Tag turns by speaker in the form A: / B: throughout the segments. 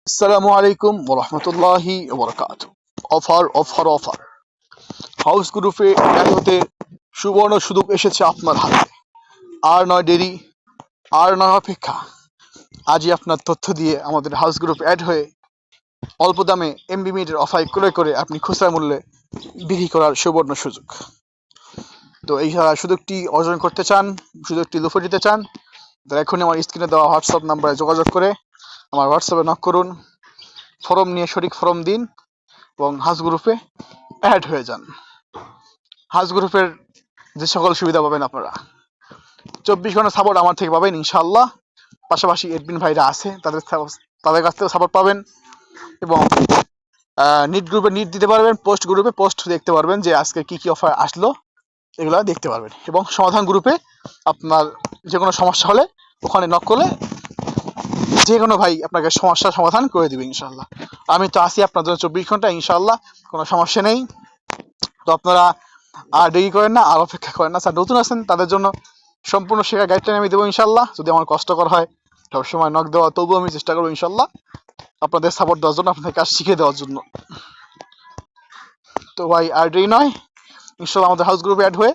A: আসসালামু আলাইকুম ওয়া রাহমাতুল্লাহি ওয়া বারাকাতুহু। অফার অফার অফার হাউস গ্রুপে অ্যাড হতে সুবর্ণ সুযোগ এসেছে আপনার হাতে। আর নয় দেরি, আর নয় অপেক্ষা। আজই আপনার তথ্য দিয়ে আমাদের হাউস গ্রুপ অ্যাড হয়ে অল্প দামে এমবি মিটার অফার ক্রয় করে আপনি খুচরা মূল্যে বিক্রি করার সুবর্ণ সুযোগ। তো এই সুযোগটি অর্জন করতে চান, সুযোগটি লুফে দিতে চান, তাহলে এখনই আমার স্ক্রিনে দেওয়া হোয়াটসঅ্যাপ নাম্বারে যোগাযোগ করে আমার হোয়াটসঅ্যাপে নক করুন। ফর্ম নিয়ে সঠিক ফর্ম দিন এবং হাউস গ্রুপে অ্যাড হয়ে যান। হাউস গ্রুপের যে সকল সুবিধা পাবেন আপনারা 24 ঘন্টা সাপোর্ট আমার থেকে পাবেন ইনশাআল্লাহ। পাশাপাশি এডমিন ভাইরা আছে, তাদের কাছ থেকে সাপোর্ট পাবেন এবং নিট গ্রুপে নিট দিতে পারবেন, পোস্ট গ্রুপে পোস্ট দেখতে পারবেন যে আজকে কি কি অফার আসলো এগুলো দেখতে পারবেন। এবং সমাধান গ্রুপে আপনার যে কোনো সমস্যা হলে ওখানে নক করলে যে কোনো ভাই আপনাকে সমস্যার সমাধান করে দিবে ইনশাআল্লাহ। আমি তো আছি আপনার জন্য 24 ঘন্টা ইনশাআল্লাহ, কোনো সমস্যা নেই। তো আপনারা আর দেরি করেন না, আর অপেক্ষা করেন না। স্যার নতুন আছেন তাদের জন্য সম্পূর্ণ শেখা গাইডলাইন আমি দেবো ইনশাআল্লাহ। যদি আমার কষ্টকর হয় সবসময় নক দেওয়া, তবুও আমি চেষ্টা করবো ইনশাআল্লাহ আপনাদের সাপোর্ট দেওয়ার জন্য, আপনাদের কাজ শিখে দেওয়ার জন্য। তো ভাই আর দেরি নয়, ইনশাআল্লাহ আমাদের হাউস গ্রুপে অ্যাড হয়ে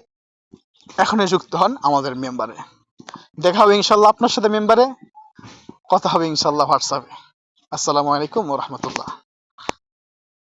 A: এখনই যুক্ত হন আমাদের মেম্বারে। দেখা হবে ইনশাআল্লাহ আপনার সাথে মেম্বারে, কথা হবে ইনশাআল্লাহ হোয়াটসঅ্যাপে। আসসালামু আলাইকুম ওয়া রাহমাতুল্লাহ।